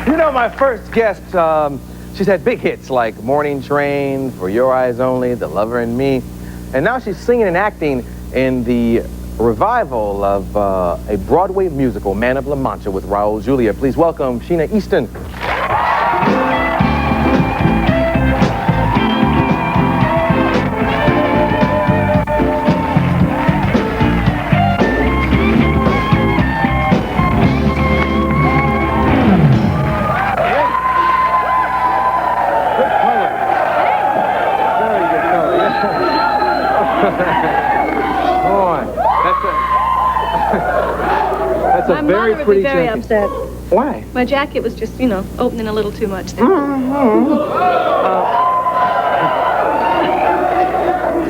You know, my first guest, she's had big hits like Morning Train, For Your Eyes Only, The Lover and Me. And now she's singing and acting in the revival of a Broadway musical, Man of La Mancha, with Raul Julia. Please welcome Sheena Easton. That's a very pretty jacket. My mother would be very upset. Why? My jacket was just, you know, opening a little too much there.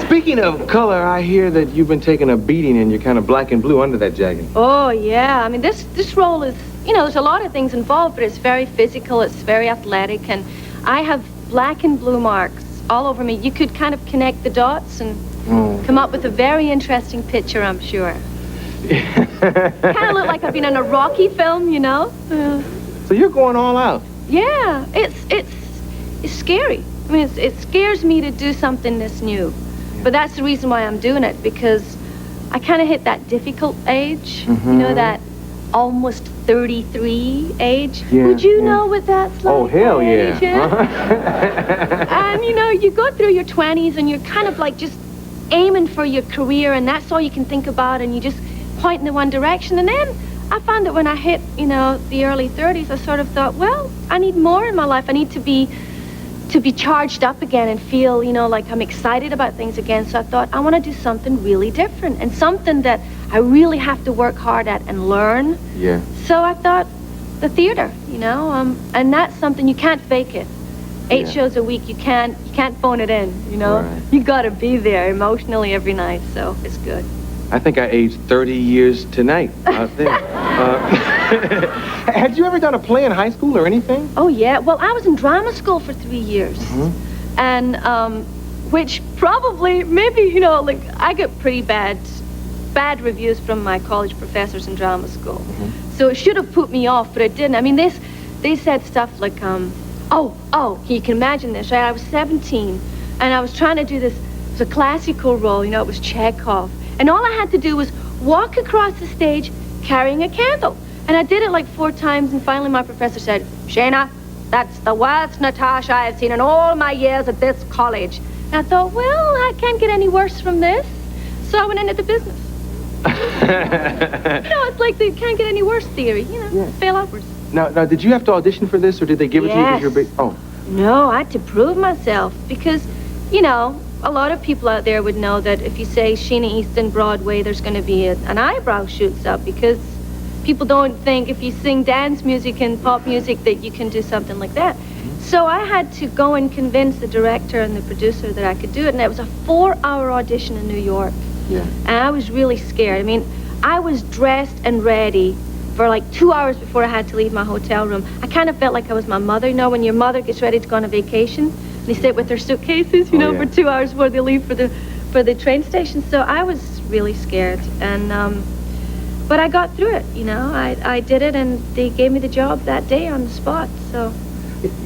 Speaking of color, I hear that you've been taking a beating and you're kind of black and blue under that jacket. Oh, yeah. I mean, this role is, you know, there's a lot of things involved, but it's very physical, it's very athletic, and I have black and blue marks all over me. You could kind of connect the dots and come up with a very interesting picture, I'm sure. Kind of look like I've been in a Rocky film, you know? So you're going all out? Yeah, it's scary. I mean, it scares me to do something this new. Yeah. But that's the reason why I'm doing it, because I kind of hit that difficult age, you know, that almost 33 age. Yeah, Would you know what that's like? Oh, hell yeah. And, you know, you go through your 20s and you're kind of like just aiming for your career, and that's all you can think about, and you just point in the one direction. And then I found that when I hit, you know, the early 30s, I sort of thought, well, I need more in my life. I need to be charged up again and feel, you know, like I'm excited about things again. So I thought, I want to do something really different and something that I really have to work hard at and learn. Yeah. So I thought, the theater, you know, and that's something you can't fake it. 8 shows a week, you can't phone it in, you know. Right. You gotta be there emotionally every night, so it's good. I think I aged 30 years tonight out there. Had you ever done a play in high school or anything? Oh, yeah. Well, I was in drama school for 3 years. And, which probably, maybe, you know, like, I got pretty bad reviews from my college professors in drama school. So it should have put me off, but it didn't. I mean, they said stuff like, oh, you can imagine this, right? I was 17, and I was trying to do this, it was a classical role, you know, it was Chekhov. And all I had to do was walk across the stage carrying a candle. And I did it like 4 times, and finally my professor said, Sheena, that's the worst Natasha I have seen in all my years at this college. And I thought, well, I can't get any worse from this. So I went into the business. You know, it's like the can't get any worse theory, you know, fail upwards. Now, did you have to audition for this, or did they give it to you because you're big? Oh. No, I had to prove myself, because, you know, a lot of people out there would know that if you say Sheena Easton Broadway, there's going to be an eyebrow shoots up, because people don't think if you sing dance music and pop music that you can do something like that. So I had to go and convince the director and the producer that I could do it, and it was a 4-hour audition in New York. Yeah. And I was really scared. I mean, I was dressed and ready for like 2 hours before I had to leave my hotel room. I kind of felt like I was my mother. You know, when your mother gets ready to go on a vacation, they sit with their suitcases, you know, for 2 hours before they leave for the train station. So I was really scared, and but I got through it. You know, I did it, and they gave me the job that day on the spot. So.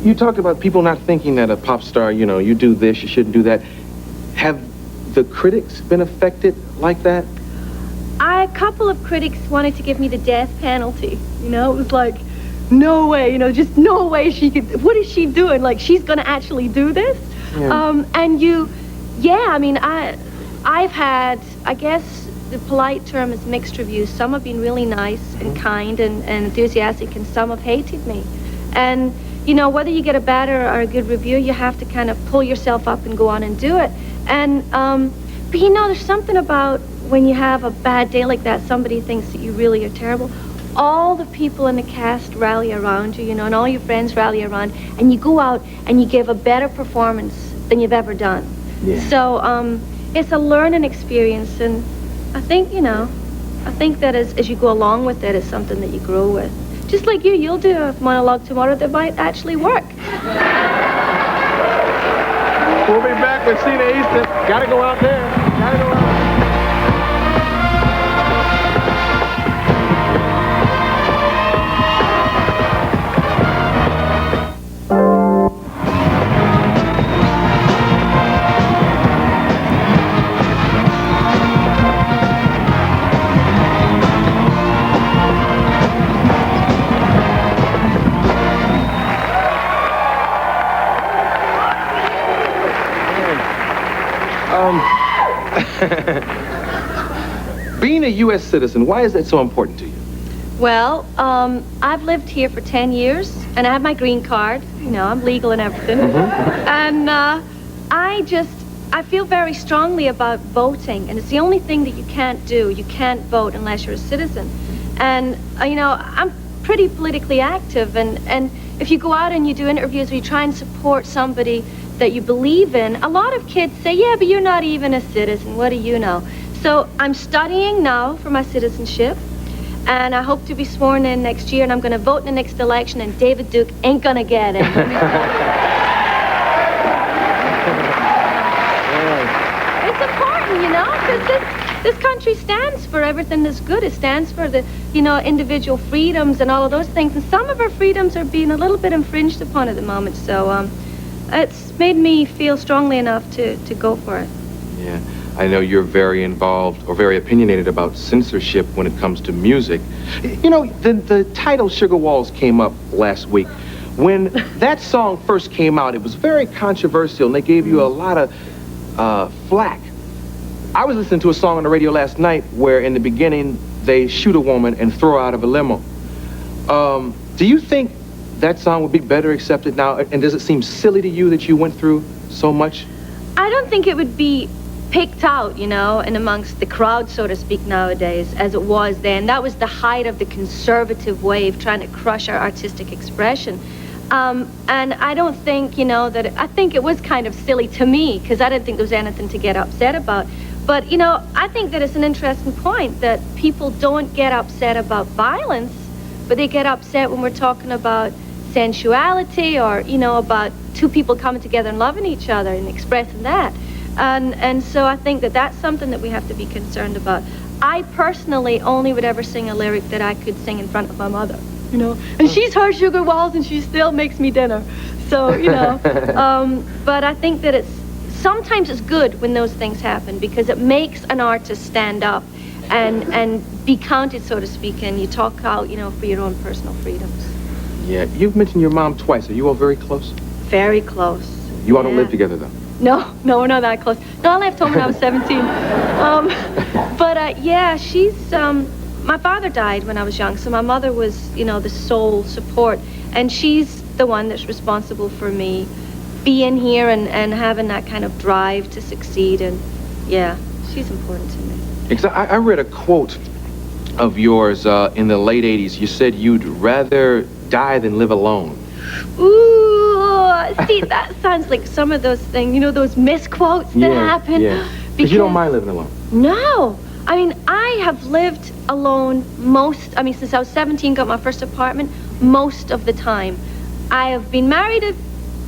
You talked about people not thinking that a pop star, you know, you do this, you shouldn't do that. Have the critics been affected like that? A couple of critics wanted to give me the death penalty. You know, it was like, no way, you know, just no way she could, what is she doing? Like, she's gonna actually do this? Yeah. I mean, I've had, I guess the polite term is mixed reviews. Some have been really nice and kind and enthusiastic, and some have hated me. And, you know, whether you get a bad or a good review, you have to kind of pull yourself up and go on and do it. And, but you know, there's something about when you have a bad day like that, somebody thinks that you really are terrible. All the people in the cast rally around you, you know, and all your friends rally around, and you go out and you give a better performance than you've ever done. Yeah. So, it's a learning experience, and I think, you know, I think that as you go along with it, it's something that you grow with. Just like you'll do a monologue tomorrow that might actually work. We'll be back with Sheena Easton. Gotta go out there. Gotta go out. U.S. citizen, why is that so important to you? Well, I've lived here for 10 years, and I have my green card. You know, I'm legal and everything. And I feel very strongly about voting, and it's the only thing that you can't do. You can't vote unless you're a citizen. And, you know, I'm pretty politically active, and if you go out and you do interviews where you try and support somebody that you believe in, a lot of kids say, yeah, but you're not even a citizen. What do you know? So I'm studying now for my citizenship, and I hope to be sworn in next year, and I'm going to vote in the next election, and David Duke ain't going to get it. It's important, you know, because this country stands for everything that's good. It stands for the, you know, individual freedoms and all of those things, and some of our freedoms are being a little bit infringed upon at the moment, so it's made me feel strongly enough to go for it. Yeah. I know you're very involved or very opinionated about censorship when it comes to music. You know, the title Sugar Walls came up last week. When that song first came out, it was very controversial, and they gave you a lot of flack. I was listening to a song on the radio last night where in the beginning they shoot a woman and throw her out of a limo. Do you think that song would be better accepted now? And does it seem silly to you that you went through so much? I don't think it would be picked out, you know, and amongst the crowd, so to speak, nowadays, as it was then. That was the height of the conservative wave trying to crush our artistic expression. And I don't think, you know, that I think it was kind of silly to me, because I didn't think there was anything to get upset about. But, you know, I think that it's an interesting point that people don't get upset about violence, but they get upset when we're talking about sensuality or, you know, about two people coming together and loving each other and expressing that. And so I think that that's something that we have to be concerned about. I personally only would ever sing a lyric that I could sing in front of my mother, you know. And she's heard Sugar Walls and she still makes me dinner. So, you know, but I think that sometimes it's good when those things happen because it makes an artist stand up and be counted, so to speak, and you talk out, you know, for your own personal freedoms. Yeah, you've mentioned your mom twice. Are you all very close? Very close. You all don't live together, though? No, we're not that close. No, I left home when I was 17. Yeah, she's, my father died when I was young, so my mother was, you know, the sole support, and she's the one that's responsible for me being here and having that kind of drive to succeed, and yeah, she's important to me. I read a quote of yours in the late 80s. You said you'd rather die than live alone. Ooh, see, that sounds like some of those things, you know, those misquotes that happen. Yeah, because you don't mind living alone. No. I mean, I have lived alone since I was 17, got my first apartment, most of the time. I have been married a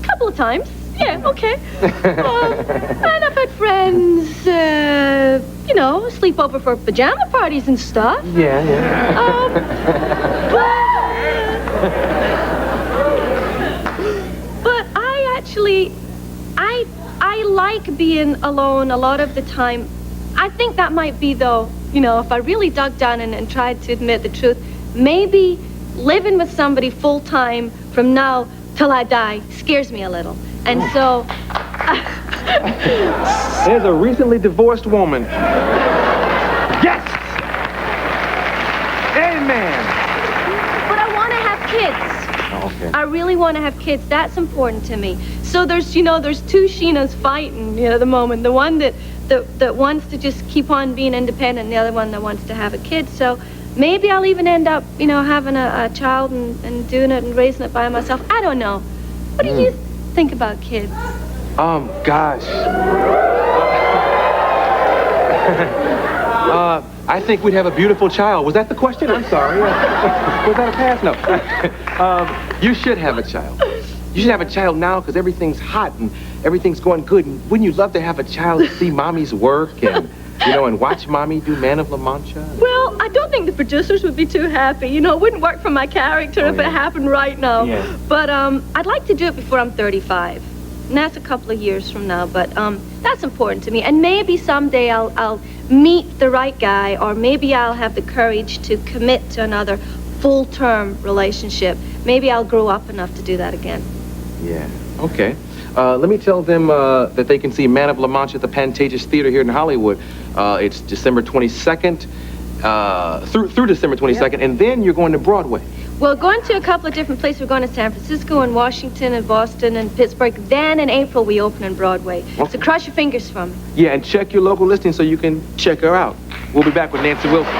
couple of times. Yeah, okay. And I've had friends, you know, sleep over for pajama parties and stuff. Yeah. But I like being alone a lot of the time. I think that might be, though, you know, if I really dug down and tried to admit the truth, maybe living with somebody full-time from now till I die scares me a little. And so... There's a recently divorced woman. Yes! Amen! But I want to have kids. Oh, okay. I really want to have kids. That's important to me. So there's, you know, there's two Sheenas fighting, you know, at the moment. The one that wants to just keep on being independent, and the other one that wants to have a kid. So maybe I'll even end up, you know, having a child and doing it and raising it by myself. I don't know. What do you think about kids? Gosh. I think we'd have a beautiful child. Was that the question? I'm sorry. Was that a pass? No. You should have a child. You should have a child now because everything's hot and everything's going good. And wouldn't you love to have a child to see mommy's work and, you know, and watch mommy do Man of La Mancha? Well, I don't think the producers would be too happy. You know, it wouldn't work for my character if it happened right now. Yeah. But I'd like to do it before I'm 35. And that's a couple of years from now. But that's important to me. And maybe someday I'll meet the right guy, or maybe I'll have the courage to commit to another full-term relationship. Maybe I'll grow up enough to do that again. Yeah, okay. Let me tell them that they can see Man of La Mancha at the Pantages Theater here in Hollywood. It's December 22nd. through December 22nd, and then you're going to Broadway. We're going to a couple of different places. We're going to San Francisco and Washington and Boston and Pittsburgh. Then in April, we open in Broadway. So cross your fingers for me. Yeah, and check your local listing so you can check her out. We'll be back with Nancy Wilson.